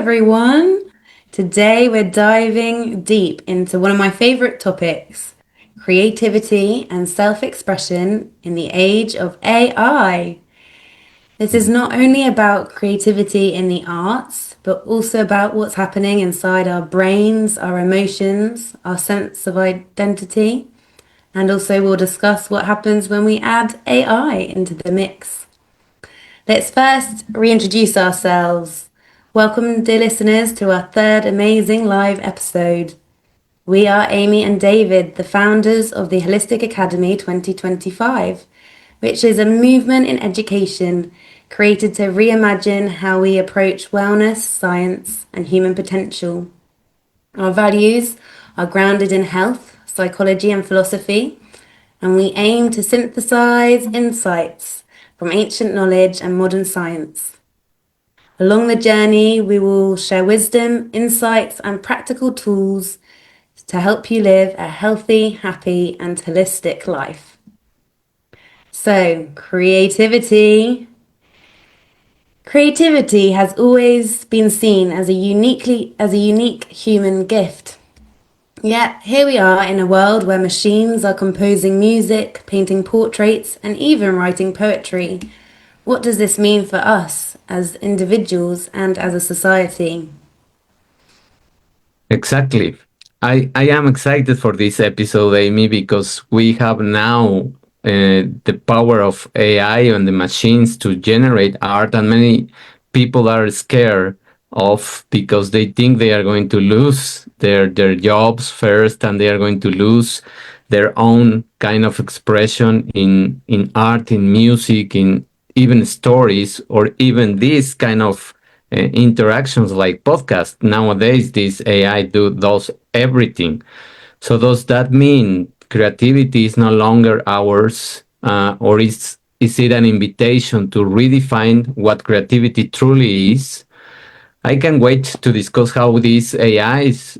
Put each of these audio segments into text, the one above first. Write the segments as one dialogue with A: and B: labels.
A: everyone. Today we're diving deep into one of my favorite topics, creativity and self-expression in the age of AI. This is not only about creativity in the arts, but also about what's happening inside our brains, our emotions, our sense of identity, and also we'll discuss what happens when we add AI into the mix. Let's first reintroduce ourselves. Welcome, dear listeners, to our third amazing live episode. We are Amy and David, the founders of the Holistic Academy 2025, which is a movement in education created to reimagine how we approach wellness, science, and human potential. Our values are grounded in health, psychology, and philosophy, and we aim to synthesize insights from ancient knowledge and modern science. Along the journey, we will share wisdom, insights, and practical tools to help you live a healthy, happy, and holistic life. So, creativity. Creativity has always been seen as a unique human gift. Yet here we are in a world where machines are composing music, painting portraits, and even writing poetry. What does this mean for us as individuals and as a society?
B: Exactly. I am excited for this episode, Amy, because we have now the power of AI and the machines to generate art, and many people are scared of because they think they are going to lose their jobs first, and they are going to lose their own kind of expression in art, in music, in even stories, or even this kind of interactions like podcast. Nowadays, this AI does everything. So does that mean creativity is no longer ours, or is it an invitation to redefine what creativity truly is? I can wait to discuss how these AI's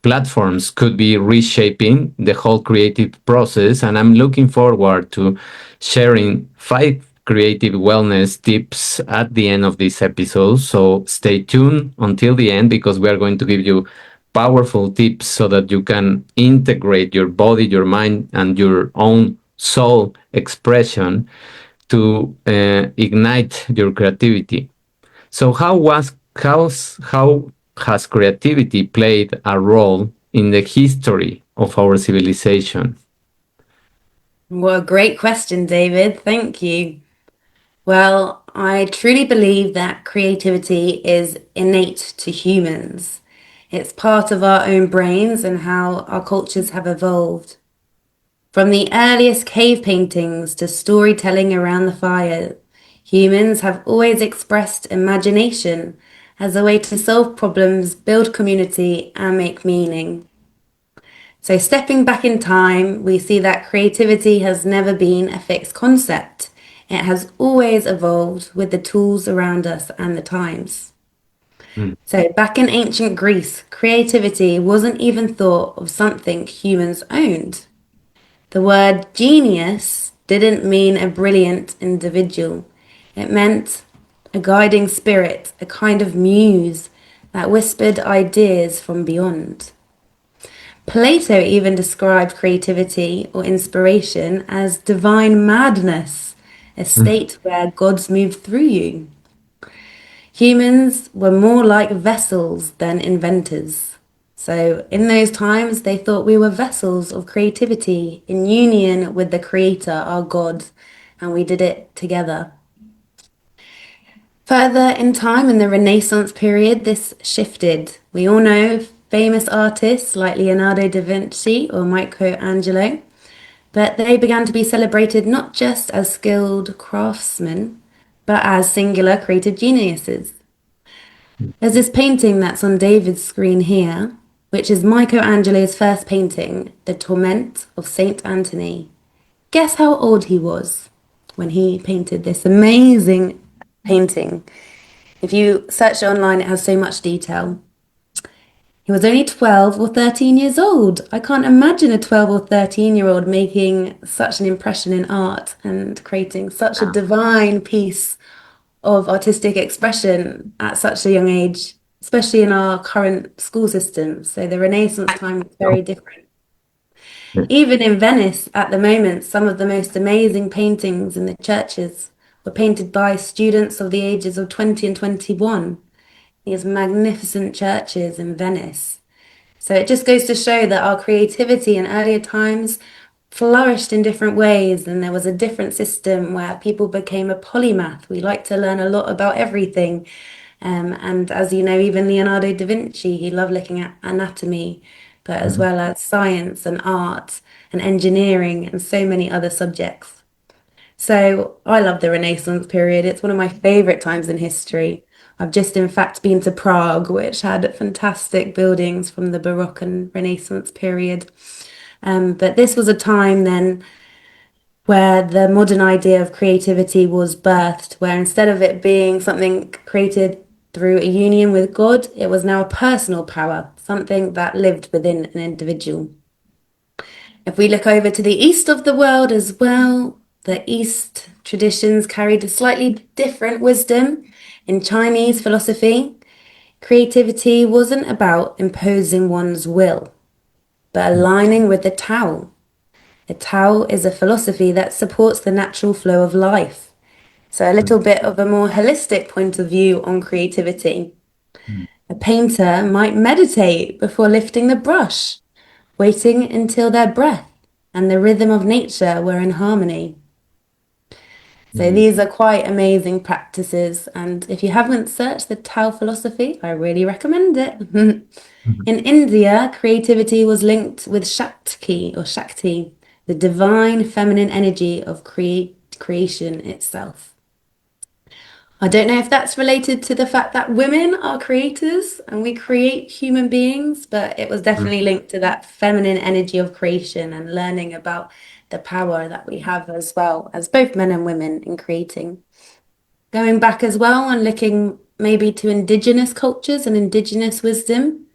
B: platforms could be reshaping the whole creative process, and I'm looking forward to sharing 5 creative wellness tips at the end of this episode. So stay tuned until the end because we are going to give you powerful tips so that you can integrate your body, your mind, and your own soul expression to ignite your creativity. So how has creativity played a role in the history of our civilization?
A: What a great question, David. Thank you. Well, I truly believe that creativity is innate to humans. It's part of our own brains and how our cultures have evolved. From the earliest cave paintings to storytelling around the fire, humans have always expressed imagination as a way to solve problems, build community, and make meaning. So, stepping back in time, we see that creativity has never been a fixed concept. It has always evolved with the tools around us and the times.
B: Mm.
A: So, back in ancient Greece, creativity wasn't even thought of something humans owned. The word genius didn't mean a brilliant individual. It meant a guiding spirit, a kind of muse that whispered ideas from beyond. Plato even described creativity or inspiration as divine madness, a state where gods moved through you. Humans were more like vessels than inventors. So, in those times, they thought we were vessels of creativity in union with the Creator, our God, and we did it together. Further in time, in the Renaissance period, this shifted. We all know famous artists like Leonardo da Vinci or Michelangelo, but they began to be celebrated not just as skilled craftsmen, but as singular creative geniuses. There's this painting that's on David's screen here, which is Michelangelo's first painting, The Torment of Saint Anthony. Guess how old he was when he painted this amazing painting? If you search it online, it has so much detail. He was only 12 or 13 years old. I can't imagine a 12 or 13-year-old making such an impression in art and creating such a divine piece of artistic expression at such a young age. especially in our current school system. So the Renaissance time was
B: No?
A: very different. Even in Venice at the moment, some of the most amazing paintings in the churches were painted by students of the ages of 20 and 21. These magnificent churches in Venice. So it just goes to show that our creativity in earlier times flourished in different ways, and there was a different system where people became a polymath. We like to learn a lot about everything. And as you know, even Leonardo da Vinci, he loved looking at anatomy, but as
B: Mhm.
A: well as science and art and engineering and so many other subjects. So I love the Renaissance period. It's one of my favorite times in history. I've just, in fact, been to Prague, which had fantastic buildings from the Baroque and Renaissance period. But this was a time then where the modern idea of creativity was birthed, where instead of it being something created through a union with God, it was now a personal power, something that lived within an individual. If we look over to the east of the world as well, the East traditions carried a slightly different wisdom. In Chinese philosophy, creativity wasn't about imposing one's will, but aligning with the Tao. The Tao is a philosophy that supports the natural flow of life. So, a little bit of a more holistic point of view on creativity. A painter might meditate before lifting the brush, waiting until their breath and the rhythm of nature were in harmony. So
B: Mhm.
A: these are quite amazing practices, and if you haven't searched the Tao philosophy, I really recommend it. In India, creativity was linked with Shakti, the divine feminine energy of creation itself. I don't know if that's related to the fact that women are creators and we create human beings, but it was definitely linked to that feminine energy of creation and learning about the power that we have as well as both men and women in creating. Going back as well and looking maybe to indigenous cultures and indigenous wisdom,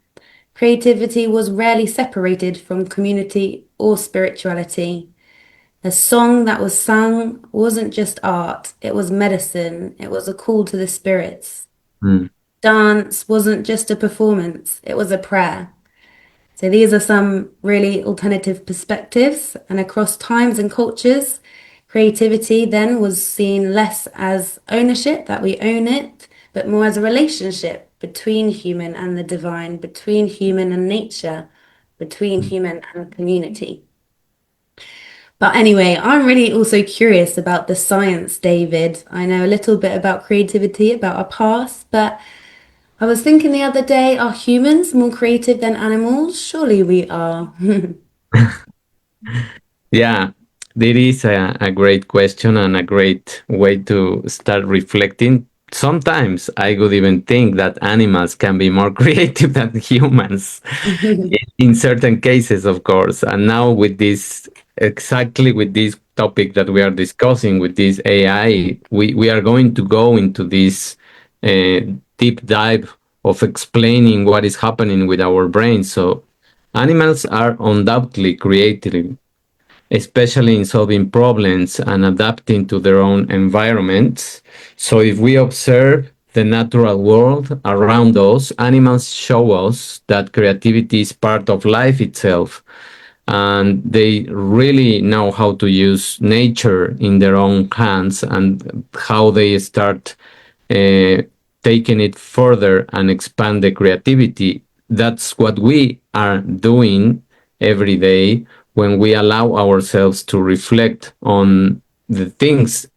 A: creativity was rarely separated from community or spirituality. The song that was sung wasn't just art, it was medicine, it was a call to the spirits.
B: Mhm.
A: Dance wasn't just a performance, it was a prayer. So these are some really alternative perspectives, and across times and cultures, creativity then was seen less as ownership, that we own it, but more as a relationship between human and the divine, between human and nature, between human and community. But anyway, I'm really also curious about the science, David. I know a little bit about creativity, about our past, but I was thinking the other day, are humans more creative than animals? Surely we are.
B: Yeah, that is a great question and a great way to start reflecting. Sometimes I would even think that animals can be more creative than humans in certain cases, of course. And now, with this, exactly with this topic that we are discussing, with this AI, we are going to go into this uh, deep dive of explaining what is happening with our brains. So, animals are undoubtedly creative, especially in solving problems and adapting to their own environments. So, if we observe the natural world around us, animals show us that creativity is part of life itself. And they really know how to use nature in their own hands and how they start uh, taking it further and expand the creativity. That's what we are doing every day when we allow ourselves to reflect on the things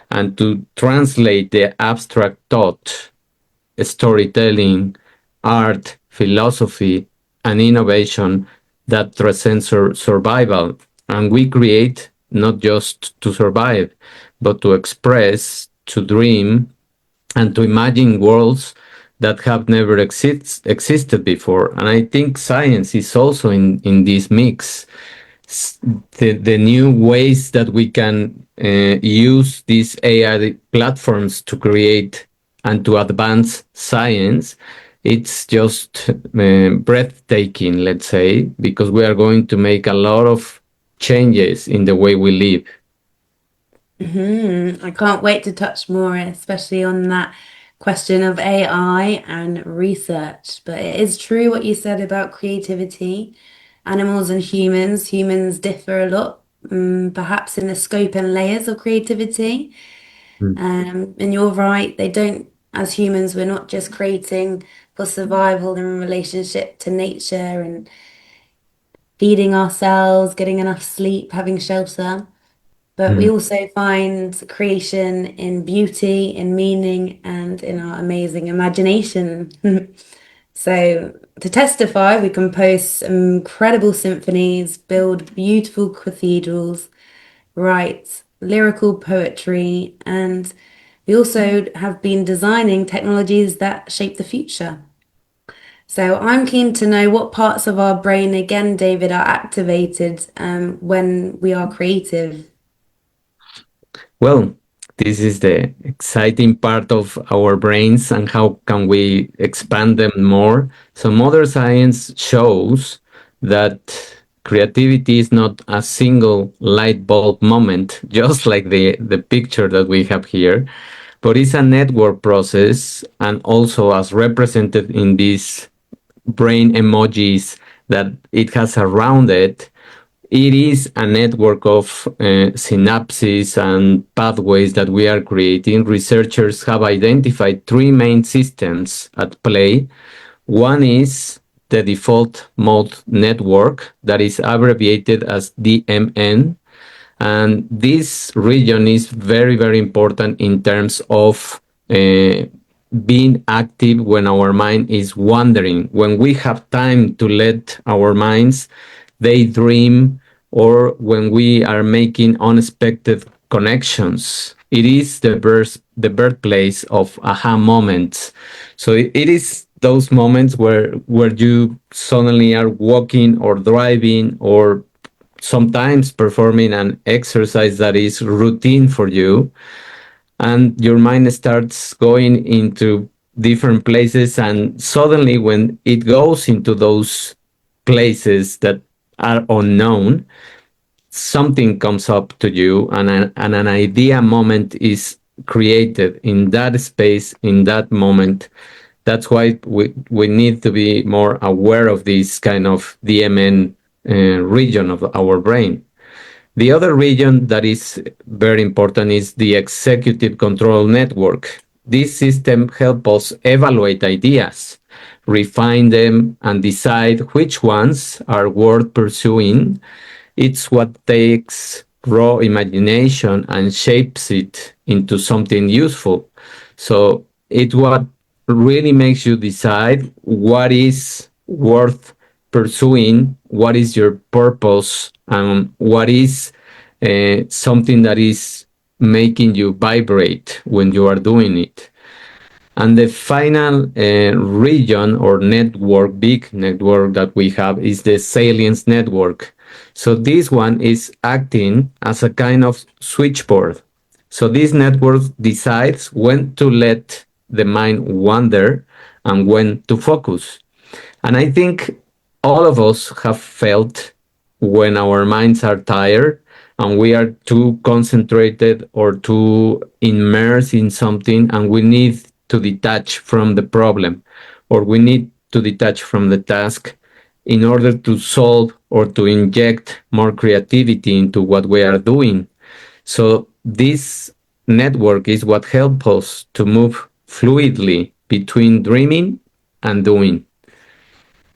B: and to translate the abstract thought, storytelling, art, philosophy, and innovation that transcends survival. And we create not just to survive, but to express, to dream, and to imagine worlds that have never existed before. And I think science is also in this mix. The new ways that we can use these AI platforms to create and to advance science, it's just breathtaking, let's say, because we are going to make a lot of changes in the way we live.
A: I can't wait to touch more, especially on that question of AI and research. But it is true what you said about creativity. Animals and humans differ a lot, perhaps in the scope and layers of creativity.
B: Mm.
A: And you're right, they don't, as humans, we're not just creating for survival in relationship to nature and feeding ourselves, getting enough sleep, having shelter. But we
B: Mm.
A: also find creation in beauty, in meaning, and in our amazing imagination. So, to testify, we compose some incredible symphonies, build beautiful cathedrals, write lyrical poetry, and we also have been designing technologies that shape the future. So I'm keen to know what parts of our brain, again, David, are activated when we are creative.
B: Well, this is the exciting part of our brains and how can we expand them more. So modern science shows that creativity is not a single light bulb moment, just like the picture that we have here, but it's a network process and also as represented in these brain emojis that it has around it, it is a network of synapses and pathways that we are creating. Researchers have identified three main systems at play. One is the default mode network, that is abbreviated as DMN. And this region is very, very important in terms of being active when our mind is wandering. When we have time to let our minds daydream, or when we are making unexpected connections. It is the birthplace of aha moments. So it is those moments where you suddenly are walking or driving or sometimes performing an exercise that is routine for you, and your mind starts going into different places, and suddenly when it goes into those places that are unknown, something comes up to you, and an idea moment is created in that space, in that moment. That's why we need to be more aware of this kind of DMN region of our brain. The other region that is very important is the executive control network. This system helps us evaluate ideas, refine them, and decide which ones are worth pursuing. It's what takes raw imagination and shapes it into something useful. So it's what really makes you decide what is worth pursuing, what is your purpose, and what is something that is making you vibrate when you are doing it. And the final region or network, big network that we have is the salience network. So this one is acting as a kind of switchboard. So this network decides when to let the mind wander and when to focus. And I think all of us have felt when our minds are tired and we are too concentrated or too immersed in something, and we need to detach from the problem, or we need to detach from the task in order to solve or to inject more creativity into what we are doing. So this network is what helps us to move fluidly between dreaming and doing.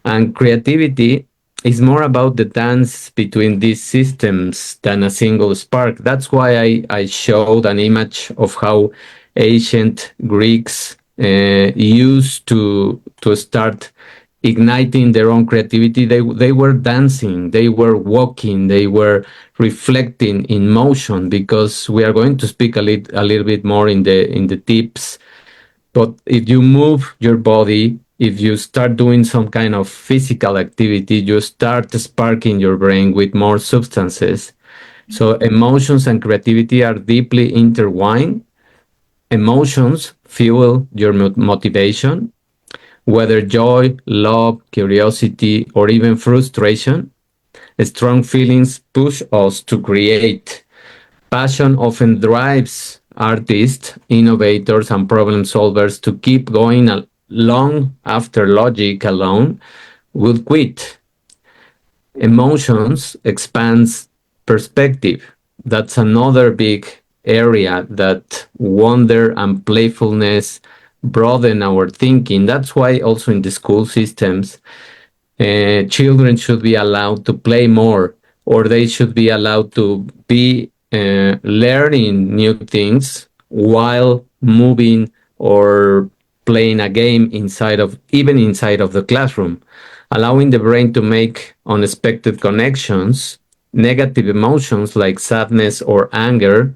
B: And creativity is more about the dance between these systems than a single spark. That's why I showed an image of how ancient Greeks used to start igniting their own creativity. They were dancing, they were walking, they were reflecting in motion, because we are going to speak a little bit more in the tips. But if you move your body, if you start doing some kind of physical activity, you start sparking your brain with more substances. So emotions and creativity are deeply intertwined. Emotions fuel your motivation, whether joy, love, curiosity, or even frustration. Strong feelings push us to create. Passion often drives artists, innovators, and problem solvers to keep going long after logic alone would quit. Emotions expands perspective. That's another big area that wonder and playfulness broaden our thinking. That's why also in the school systems children should be allowed to play more, or they should be allowed to be learning new things while moving or playing a game inside of even inside of the classroom, allowing the brain to make unexpected connections. Negative emotions like sadness or anger,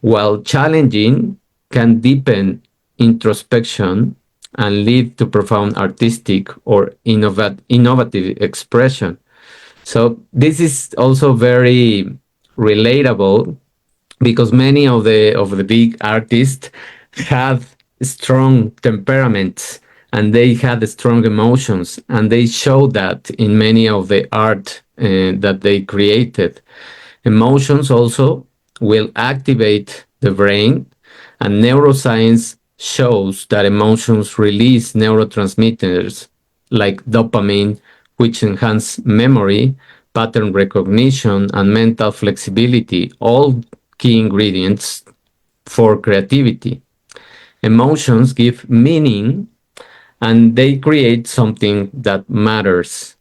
B: while challenging, can deepen introspection and lead to profound artistic or innovative expression. So this is also very relatable because many of the big artists have strong temperaments and they had strong emotions and they show that in many of the art that they created. Emotions also will activate the brain, and neuroscience shows that emotions release neurotransmitters like dopamine, which enhance memory, pattern recognition, and mental flexibility, all key ingredients for creativity. Emotions give meaning and they create something that matters.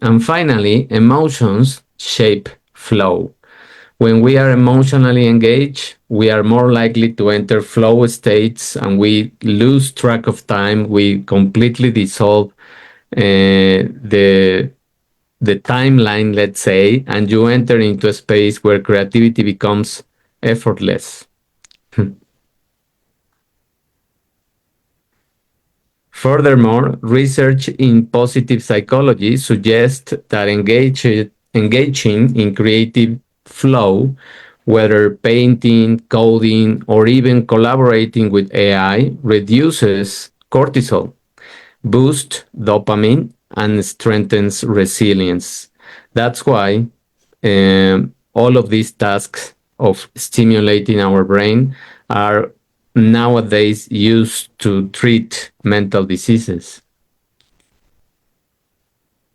B: And finally, emotions shape flow. When we are emotionally engaged, we are more likely to enter flow states and we lose track of time. We completely dissolve the timeline, let's say, and you enter into a space where creativity becomes effortless. Furthermore, research in positive psychology suggests that engaging in creative flow, whether painting, coding, or even collaborating with AI, reduces cortisol, boosts dopamine, and strengthens resilience. That's why all of these tasks of stimulating our brain are nowadays used to treat mental diseases.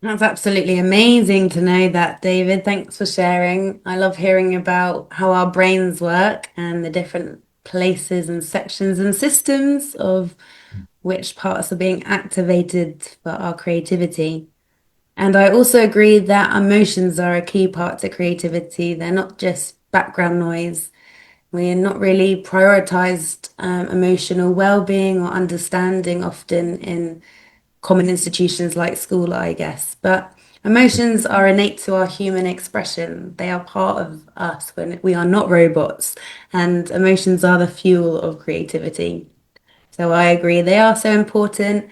A: That's absolutely amazing to know that, David. Thanks for sharing. I love hearing about how our brains work and the different places and sections and systems of which parts are being activated for our creativity. And I also agree that emotions are a key part to creativity. They're not just background noise. We're not really prioritized emotional well-being or understanding often in common institutions like school, I guess. But emotions are innate to our human expression. They are part of us when we are not robots, and emotions are the fuel of creativity. So I agree, they are so important.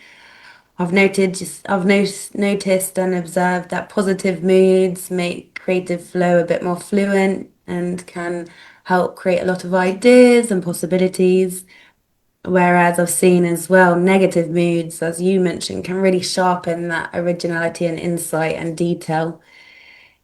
A: I've noticed and observed that positive moods make creative flow a bit more fluent and can help create a lot of ideas and possibilities. Whereas I've seen as well, negative moods, as you mentioned, can really sharpen that originality and insight and detail.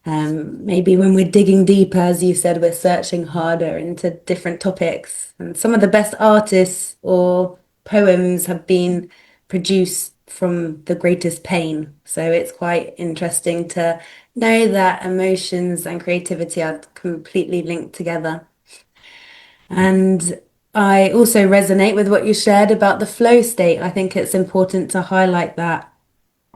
A: Maybe when we're digging deeper, as you said, we're searching harder into different topics. And some of the best artists or poems have been produced from the greatest pain. So it's quite interesting to know that emotions and creativity are completely linked together. And I also resonate with what you shared about the flow state. I think it's important to highlight that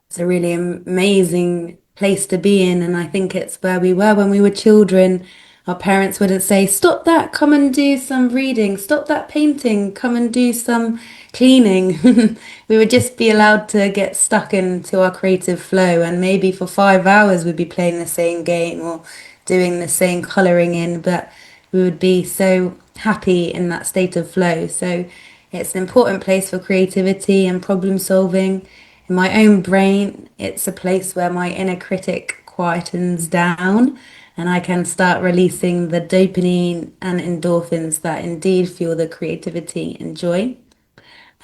A: it's a really amazing place to be in. And I think it's where we were when we were children. Our parents wouldn't say, stop that, come and do some reading, stop that painting, come and do some cleaning. We would just be allowed to get stuck into our creative flow. And maybe for 5 hours we'd be playing the same game or doing the same colouring in, but we would be so happy in that state of flow. So it's an important place for creativity and problem solving. In my own brain, it's a place where my inner critic quietens down and I can start releasing the dopamine and endorphins that indeed fuel the creativity and joy.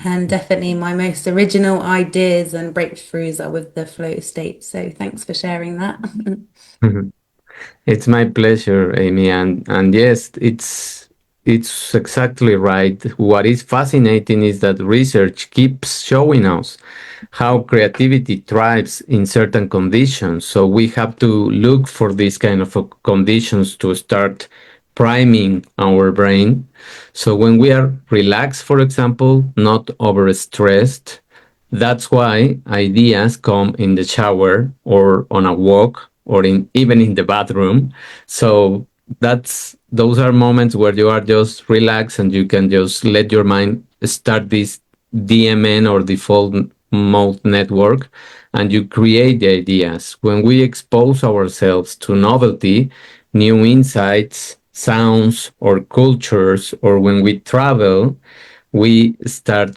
A: And definitely my most original ideas and breakthroughs are with the flow state. So thanks for sharing that.
B: It's my pleasure, Amy, and yes, it's it's exactly right. What is fascinating is that research keeps showing us how creativity thrives in certain conditions. So we have to look for these kind of conditions to start priming our brain. So when we are relaxed, for example, not overstressed, that's why ideas come in the shower or on a walk or in even in the bathroom. So that's those are moments where you are just relaxed and you can just let your mind start this DMN or default mode network and you create the ideas. When we expose ourselves to novelty, new insights, sounds, or cultures, or when we travel, we start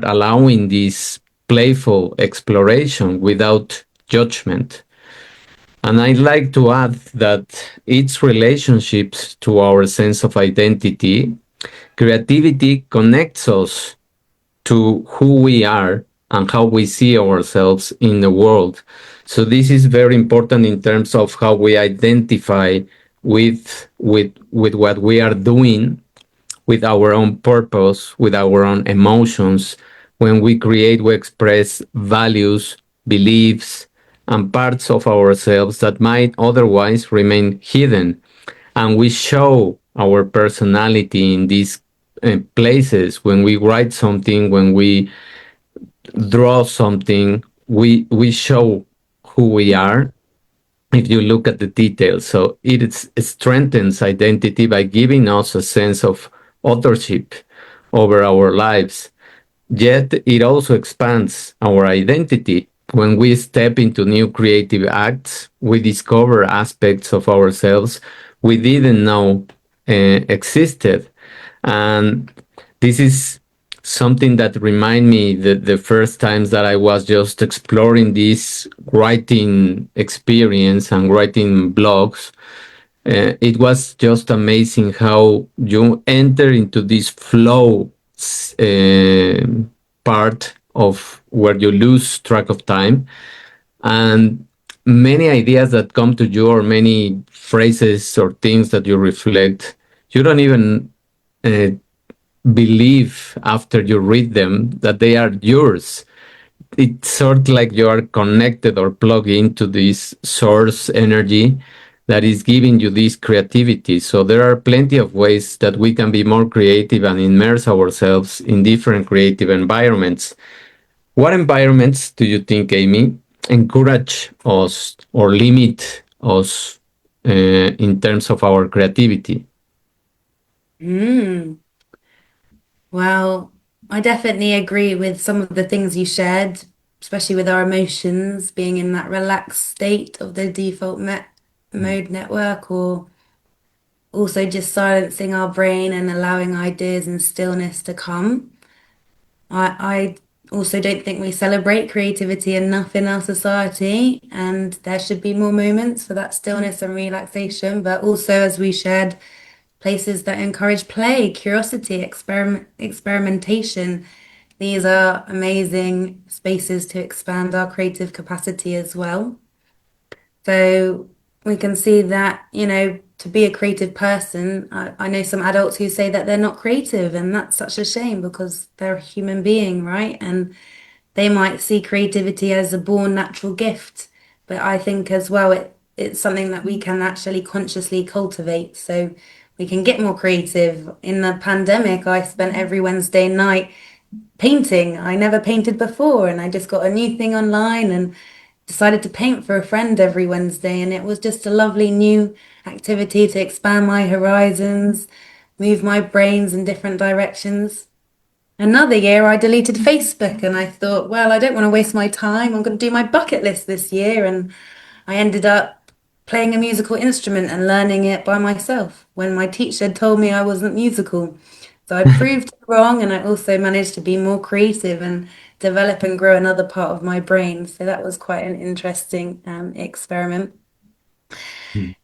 B: allowing this playful exploration without judgment. And I'd like to add that its relationships to our sense of identity, creativity connects us to who we are and how we see ourselves in the world. So this is very important in terms of how we identify with what we are doing, with our own purpose, with our own emotions. When we create, we express values, beliefs, and parts of ourselves that might otherwise remain hidden. And we show our personality in these places. When we write something, when we draw something, we show who we are if you look at the details. So it strengthens identity by giving us a sense of authorship over our lives. Yet it also expands our identity. When we step into new creative acts, we discover aspects of ourselves we didn't know existed. And this is something that remind me that the first times that I was just exploring this writing experience and writing blogs, it was just amazing how you enter into this flow uh, part of where you lose track of time and many ideas that come to you or many phrases or things that you reflect, you don't even uh, believe after you read them that they are yours. It's sort of like you are connected or plugged into this source energy that is giving you this creativity. So there are plenty of ways that we can be more creative and immerse ourselves in different creative environments. What environments do you think, Amy, encourage us or limit us in terms of our creativity?
A: Mm. Well, I definitely agree with some of the things you shared, especially with our emotions being in that relaxed state of the default mode network, or also just silencing our brain and allowing ideas and stillness to come. I also don't think we celebrate creativity enough in our society, and there should be more moments for that stillness and relaxation, but also, as we shared, places that encourage play, curiosity, experimentation. These are amazing spaces to expand our creative capacity as well. So we can see that, to be a creative person, I know some adults who say that they're not creative, and that's such a shame because they're a human being, right? And they might see creativity as a born natural gift. But I think as well, it's something that we can actually consciously cultivate. So we can get more creative. In the pandemic, I spent every Wednesday night painting. I never painted before, and I just got a new thing online and decided to paint for a friend every Wednesday. And it was just a lovely new activity to expand my horizons, move my brains in different directions. Another year, I deleted Facebook and I thought, well, I don't want to waste my time. I'm going to do my bucket list this year. And I ended up playing a musical instrument and learning it by myself when my teacher told me I wasn't musical. So I proved wrong, and I also managed to be more creative and develop and grow another part of my brain. So that was quite an interesting experiment.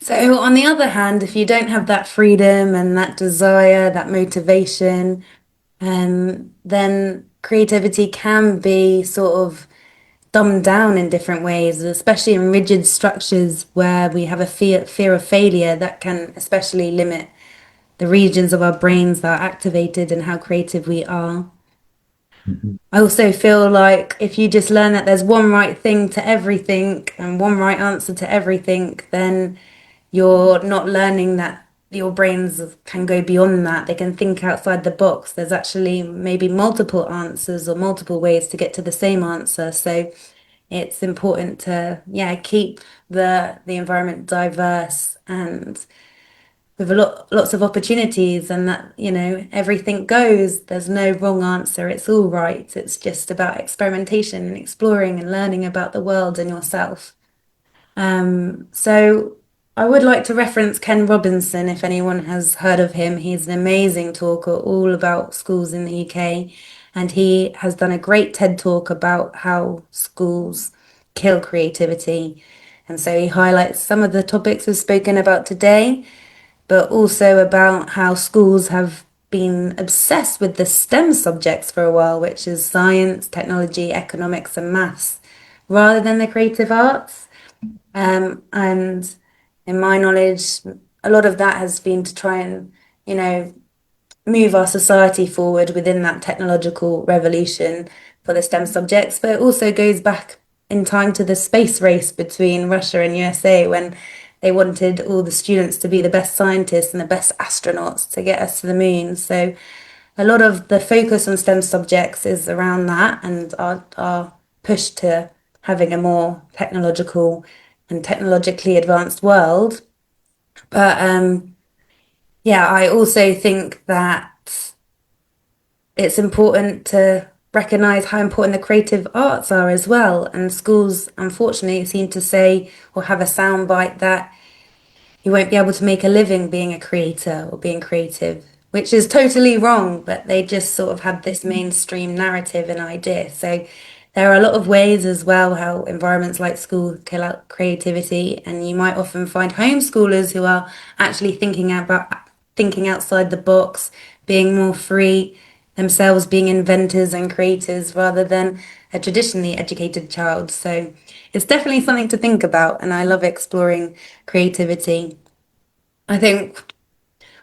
A: So, on the other hand, if you don't have that freedom and that desire, that motivation, then creativity can be sort of dumbed down in different ways, especially in rigid structures where we have a fear of failure that can especially limit the regions of our brains that are activated and how creative we are.
B: Mhm.
A: I also feel like if you just learn that there's one right thing to everything and one right answer to everything, then you're not learning that your brains can go beyond that. They can think outside the box. There's actually maybe multiple answers or multiple ways to get to the same answer. So it's important to, yeah, keep the environment diverse and with lots of opportunities, and that, everything goes. There's no wrong answer. It's all right. It's just about experimentation and exploring and learning about the world and yourself. So I would like to reference Ken Robinson if anyone has heard of him. He's an amazing talker all about schools in the UK, and he has done a great TED talk about how schools kill creativity. And so he highlights some of the topics we've spoken about today, but also about how schools have been obsessed with the STEM subjects for a while, which is science, technology, economics, and maths, rather than the creative arts. And in my knowledge, a lot of that has been to try and, you know, move our society forward within that technological revolution for the STEM subjects, but it also goes back in time to the space race between Russia and USA when they wanted all the students to be the best scientists and the best astronauts to get us to the moon. So a lot of the focus on STEM subjects is around that and our push to having a more technological and technologically advanced world. But yeah, I also think that it's important to recognize how important the creative arts are as well. And schools, unfortunately, seem to say or have a soundbite that you won't be able to make a living being a creator or being creative, which is totally wrong, but they just sort of had this mainstream narrative and idea. So there are a lot of ways as well how environments like school kill out creativity, and you might often find homeschoolers who are actually thinking outside the box, being more free themselves, being inventors and creators rather than a traditionally educated child. So it's definitely something to think about, and I love exploring creativity. I think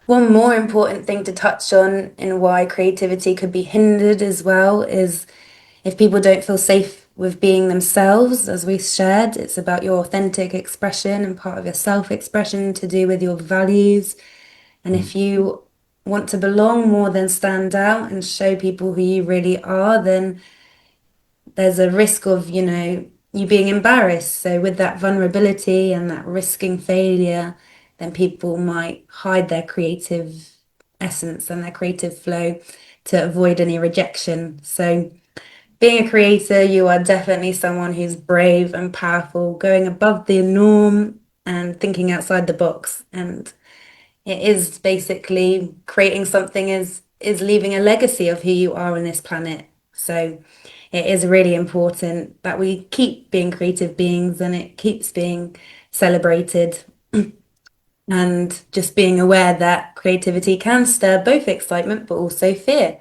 A: one more important thing to touch on in why creativity could be hindered as well is if people don't feel safe with being themselves, as we shared, it's about your authentic expression and part of your self-expression to do with your values. And if you want to belong more than stand out and show people who you really are, then there's a risk of, you being embarrassed. So with that vulnerability and that risking failure, then people might hide their creative essence and their creative flow to avoid any rejection. So being a creator, you are definitely someone who's brave and powerful, going above the norm and thinking outside the box. And it is basically creating something is leaving a legacy of who you are on this planet. So it is really important that we keep being creative beings and it keeps being celebrated, and just being aware that creativity can stir both excitement but also fear.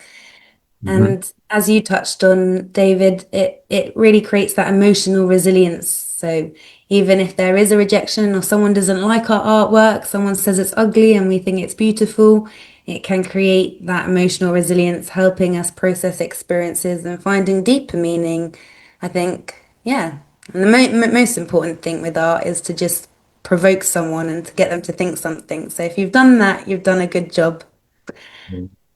B: Mhm.
A: And as you touched on, David, it really creates that emotional resilience. So even if there is a rejection or someone doesn't like our artwork, someone says it's ugly and we think it's beautiful, it can create that emotional resilience, helping us process experiences and finding deeper meaning. I think, yeah. And the most important thing with art is to just provoke someone and to get them to think something. So if you've done that, you've done a good job.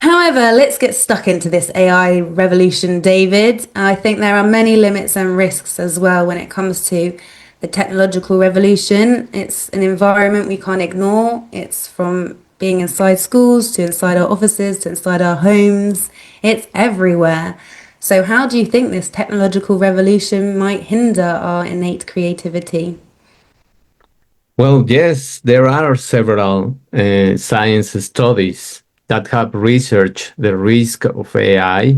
A: However, let's get stuck into this AI revolution, David. I think there are many limits and risks as well when it comes to the technological revolution. It's an environment we can't ignore. It's from being inside schools to inside our offices to inside our homes. It's everywhere. So, how do you think this technological revolution might hinder our innate creativity?
B: Well, yes, there are several science studies that have researched the risk of AI.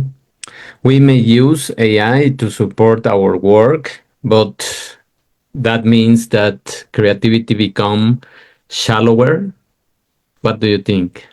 B: We may use AI to support our work, but that means that creativity become shallower. What do you think?